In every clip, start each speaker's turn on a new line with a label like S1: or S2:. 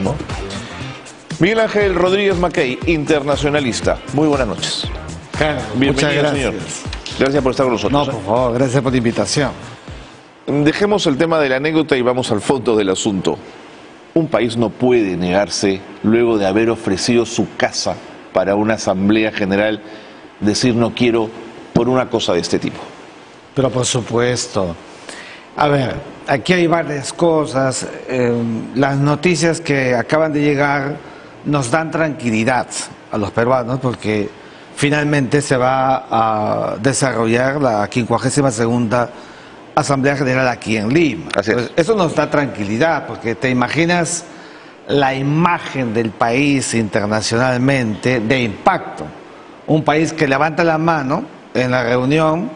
S1: ¿no? Miguel Ángel Rodríguez Mackey, internacionalista. Muy buenas noches.
S2: Claro,
S1: Bienvenido,
S2: muchas gracias.
S1: señor. Gracias por estar con nosotros.
S2: No, por favor, gracias por la invitación.
S1: Dejemos el tema de la anécdota y vamos al fondo del asunto. Un país no puede negarse, luego de haber ofrecido su casa para una asamblea general, decir no quiero por una cosa de este tipo.
S2: Pero por supuesto. A ver, aquí hay varias cosas. Las noticias que acaban de llegar nos dan tranquilidad a los peruanos porque finalmente se va a desarrollar la 52ª Asamblea General aquí en Lima.
S1: Así es.
S2: Pues eso nos da tranquilidad porque te imaginas la imagen del país internacionalmente de impacto. Un país que levanta la mano en la reunión,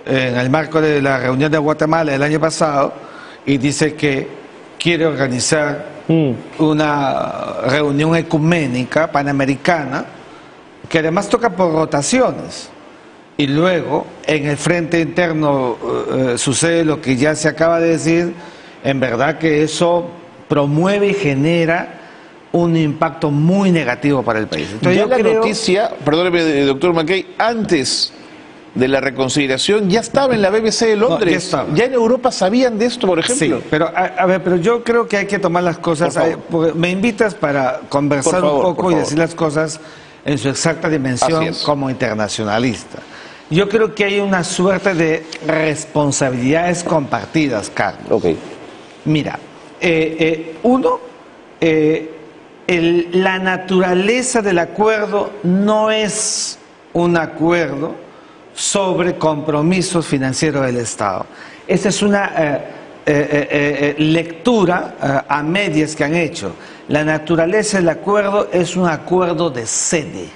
S2: en el marco de la reunión de Guatemala el año pasado, y dice que quiere organizar una reunión ecuménica panamericana que además toca por rotaciones. Y luego, en el frente interno sucede lo que ya se acaba de decir. En verdad que eso promueve y genera un impacto muy negativo para el país. Entonces,
S1: Ya
S2: yo
S1: la
S2: creo...
S1: noticia, perdóneme, doctor Mackey, antes de la reconsideración ya estaba en la BBC de Londres.
S2: ya estaba.
S1: Ya en Europa sabían de esto, por ejemplo.
S2: Sí, pero a ver, pero yo creo que hay que tomar las cosas.
S1: Por favor.
S2: Porque me invitas para conversar
S1: Por favor,
S2: un poco
S1: por
S2: y
S1: favor.
S2: decir las cosas en su exacta dimensión
S1: Así es.
S2: como internacionalista. Yo creo que hay una suerte de responsabilidades compartidas, Carlos.
S1: Ok.
S2: Mira, la naturaleza del acuerdo no es un acuerdo sobre compromisos financieros del Estado. Esa es una lectura a medias que han hecho. La naturaleza del acuerdo es un acuerdo de sede,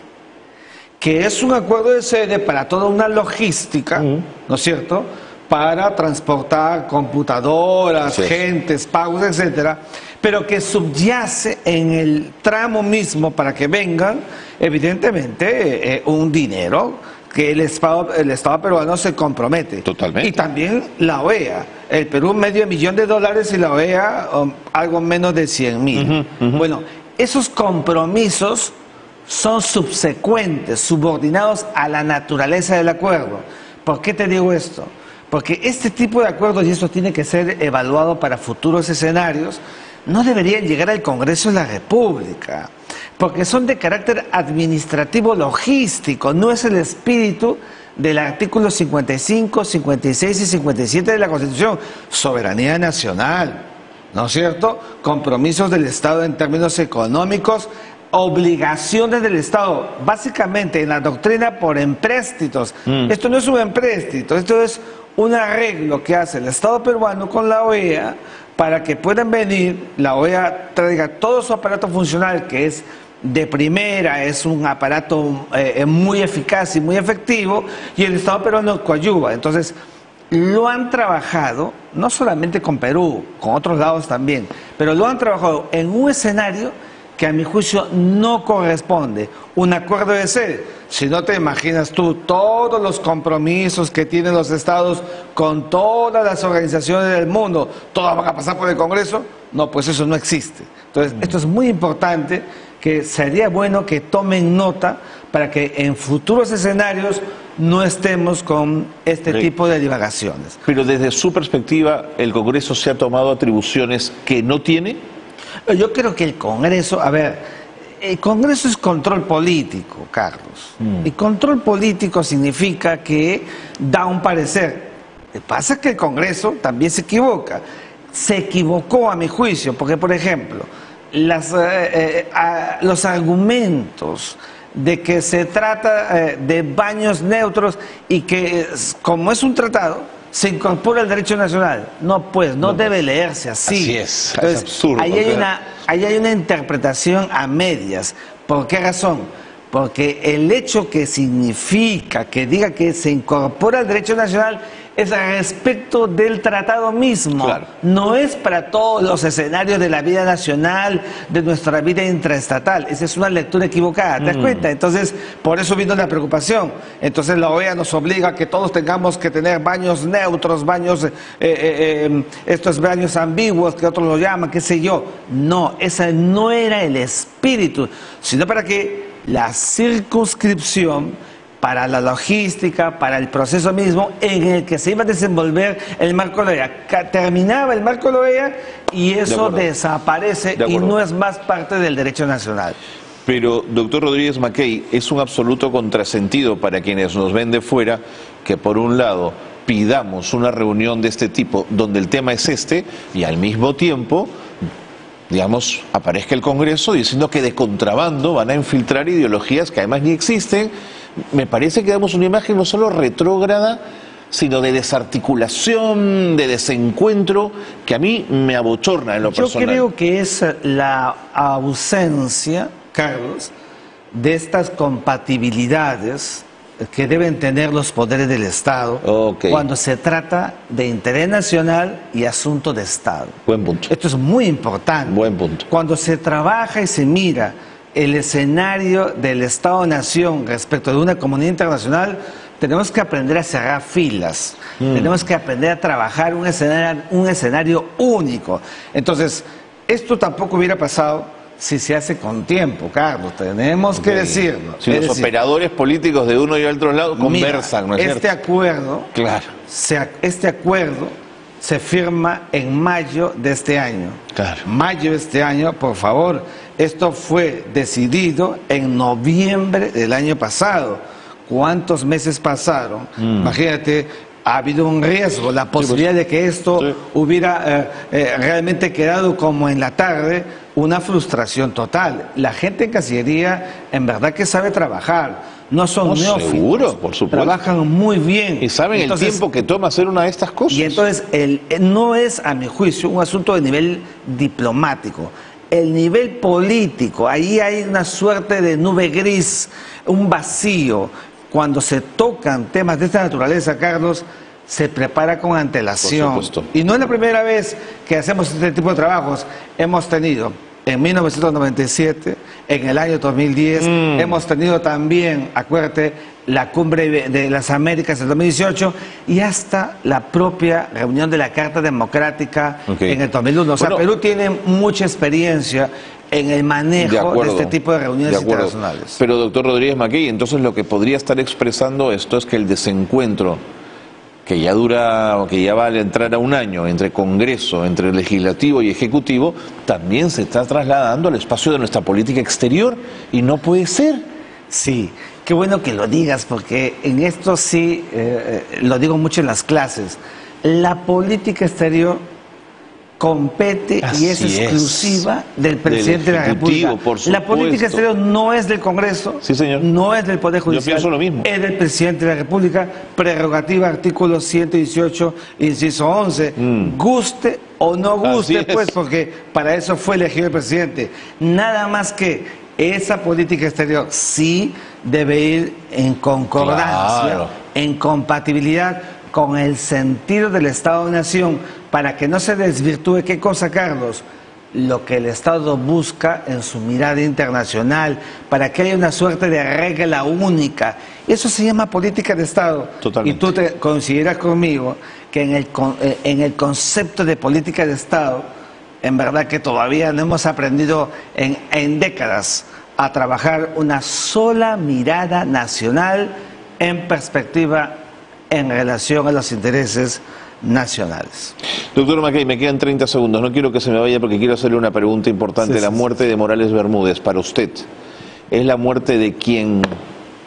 S2: que es un acuerdo de sede para toda una logística, ¿no es cierto?, para transportar computadoras,
S1: Sí.
S2: gentes, pagos, etcétera, pero que subyace en el tramo mismo para que vengan, evidentemente, un dinero que el Estado peruano se compromete.
S1: Totalmente.
S2: Y también la OEA. El Perú $500,000 y la OEA algo menos de 100.000. Bueno, esos compromisos son subsecuentes, subordinados a la naturaleza del acuerdo. ¿Por qué te digo esto? Porque este tipo de acuerdos, y esto tiene que ser evaluado para futuros escenarios, no deberían llegar al Congreso de la República, porque son de carácter administrativo logístico, no es el espíritu del artículo 55, 56 y 57 de la Constitución, soberanía nacional, ¿no es cierto? Compromisos del Estado en términos económicos, obligaciones del Estado, básicamente en la doctrina por empréstitos. Esto no es un empréstito, esto es un arreglo que hace el Estado peruano con la OEA para que puedan venir, la OEA traiga todo su aparato funcional que es de primera, es un aparato muy eficaz y muy efectivo, y el Estado peruano coadyuva. Entonces, lo han trabajado, no solamente con Perú, con otros lados también, pero lo han trabajado en un escenario que a mi juicio no corresponde. Un acuerdo de sede. Si no te imaginas tú todos los compromisos que tienen los estados con todas las organizaciones del mundo, todas van a pasar por el Congreso, no, pues eso no existe. Entonces, esto es muy importante, que sería bueno que tomen nota para que en futuros escenarios no estemos con este tipo de divagaciones.
S1: Pero desde su perspectiva, ¿el Congreso se ha tomado atribuciones que no tiene?
S2: Yo creo que el Congreso, a ver, el Congreso es control político, Carlos. Y control político significa que da un parecer. Lo que pasa es que el Congreso también se equivoca. Se equivocó a mi juicio, porque por ejemplo, los argumentos de que se trata de baños neutros y que como es un tratado, se incorpora el derecho nacional. No, pues, no debe leerse así.
S1: Así es,
S2: Entonces,
S1: es absurdo.
S2: ahí hay una interpretación a medias. ¿Por qué razón? Porque el hecho que significa, que diga que se incorpora el derecho nacional, es respecto del tratado mismo.
S1: Claro.
S2: No es para todos los escenarios de la vida nacional, de nuestra vida intraestatal. Esa es una lectura equivocada, ¿te das cuenta? Entonces, por eso vino la preocupación. Entonces la OEA nos obliga a que todos tengamos que tener baños neutros, baños, estos baños ambiguos que otros lo llaman, qué sé yo. No, ese no era el espíritu, sino para que la circunscripción, para la logística, para el proceso mismo en el que se iba a desenvolver el marco de la OEA. Terminaba el marco de la OEA y eso desaparece y no es más parte del derecho nacional.
S1: Pero, doctor Rodríguez Mackey, es un absoluto contrasentido para quienes nos ven de fuera que, por un lado, pidamos una reunión de este tipo donde el tema es este y al mismo tiempo, digamos, aparezca el Congreso diciendo que de contrabando van a infiltrar ideologías que además ni existen. Me parece que damos una imagen no solo retrógrada, sino de desarticulación, de desencuentro, que a mí me abochorna en lo personal.
S2: Yo creo que es la ausencia, Carlos, de estas compatibilidades que deben tener los poderes del Estado cuando se trata de interés nacional y asunto de Estado.
S1: Buen punto.
S2: Esto es muy importante.
S1: Buen punto.
S2: Cuando se trabaja y se mira el escenario del Estado-Nación respecto de una comunidad internacional, tenemos que aprender a cerrar filas, tenemos que aprender a trabajar un escenario único. Entonces, esto tampoco hubiera pasado si se hace con tiempo, Carlos, tenemos que decirlo.
S1: Si los operadores políticos de uno y otro lado conversan, ¿no es cierto?
S2: Este acuerdo se firma en mayo de este año.
S1: Claro.
S2: Mayo de este año, por favor. Esto fue decidido en noviembre del año pasado. ¿Cuántos meses pasaron? Imagínate, ha habido un riesgo, la posibilidad de que esto hubiera realmente quedado como en la tarde, una frustración total. La gente en Cancillería en verdad que sabe trabajar, no son neófitos.
S1: Seguro, por supuesto.
S2: Trabajan muy bien.
S1: Y saben el tiempo que toma hacer una de estas cosas.
S2: Y entonces no es, a mi juicio, un asunto de nivel diplomático. El nivel político, ahí hay una suerte de nube gris, un vacío. Cuando se tocan temas de esta naturaleza, Carlos, se prepara con antelación.
S1: Por supuesto.
S2: Y no es la primera vez que hacemos este tipo de trabajos. Hemos tenido en 1997, en el año 2010, hemos tenido también, acuérdate, la Cumbre de las Américas del 2018 y hasta la propia reunión de la Carta Democrática en el 2001. O sea, Perú tiene mucha experiencia en el manejo de este tipo de reuniones internacionales.
S1: Pero, doctor Rodríguez Mackey, entonces lo que podría estar expresando esto es que el desencuentro que ya dura, que ya va a entrar a un año entre Congreso, entre Legislativo y Ejecutivo, también se está trasladando al espacio de nuestra política exterior y no puede ser.
S2: Sí, qué bueno que lo digas, porque en esto sí, lo digo mucho en las clases, la política exterior compete y es exclusiva del presidente de la República. La política exterior no es del Congreso, no es del Poder Judicial,
S1: yo pienso lo mismo.
S2: Es del presidente de la República, prerrogativa artículo 118, inciso 11, guste o no guste, pues, porque para eso fue elegido el presidente. Nada más que esa política exterior sí debe ir en concordancia, en compatibilidad con el sentido del Estado-Nación, para que no se desvirtúe, ¿qué cosa, Carlos? Lo que el Estado busca en su mirada internacional, para que haya una suerte de regla única. Eso se llama política de Estado.
S1: Totalmente.
S2: Y tú te consideras conmigo que en el concepto de política de Estado, en verdad que todavía no hemos aprendido en décadas a trabajar una sola mirada nacional en perspectiva en relación a los intereses nacionales.
S1: Doctor Mackey, me quedan 30 segundos, no quiero que se me vaya porque quiero hacerle una pregunta importante. La muerte de Morales Bermúdez, para usted, ¿es la muerte de quien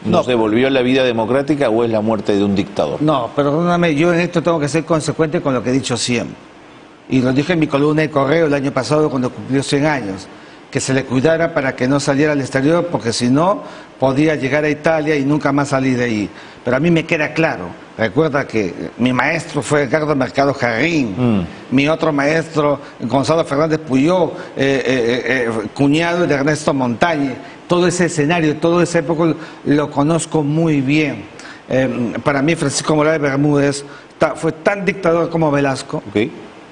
S1: nos devolvió la vida democrática o es la muerte de un dictador? No,
S2: perdóname, yo en esto tengo que ser consecuente con lo que he dicho siempre. Y lo dije en mi columna de Correo el año pasado cuando cumplió 100 años, que se le cuidara para que no saliera al exterior, porque si no, podía llegar a Italia y nunca más salir de ahí. Pero a mí me queda claro, recuerda que mi maestro fue Edgardo Mercado Jarrín, mi otro maestro, Gonzalo Fernández Puyó, cuñado de Ernesto Montañe, todo ese escenario, todo esa época lo conozco muy bien. Para mí, Francisco Morales Bermúdez fue tan dictador como Velasco,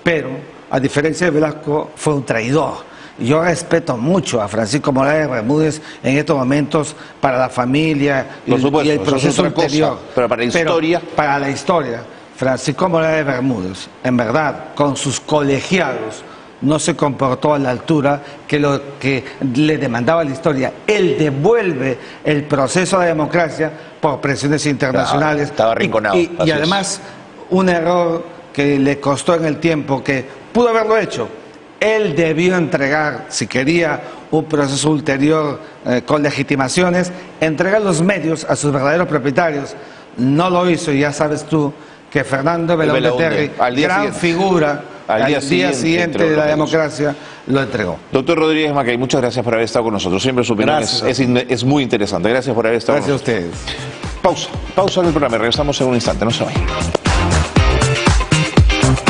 S2: pero a diferencia de Velasco fue un traidor. Yo respeto mucho a Francisco Morales Bermúdez en estos momentos para la familia y el proceso ulterior.
S1: Pero para la historia.
S2: Pero para la historia, Francisco Morales Bermúdez, en verdad, con sus colegiados, no se comportó a la altura que lo que le demandaba la historia. Él devuelve el proceso de democracia por presiones internacionales.
S1: Estaba arrinconado.
S2: Y además, un error que le costó en el tiempo, que pudo haberlo hecho. Él debió entregar, si quería un proceso ulterior con legitimaciones, entregar los medios a sus verdaderos propietarios. No lo hizo, y ya sabes tú que Fernando Belaúnde Terry, gran figura, al día siguiente de la democracia, lo entregó.
S1: Doctor Rodríguez Macay, muchas gracias por haber estado con nosotros. Siempre su opinión es muy interesante. Gracias por haber estado con nosotros.
S2: Gracias a ustedes.
S1: Pausa en el programa. Regresamos en un instante. No se vayan.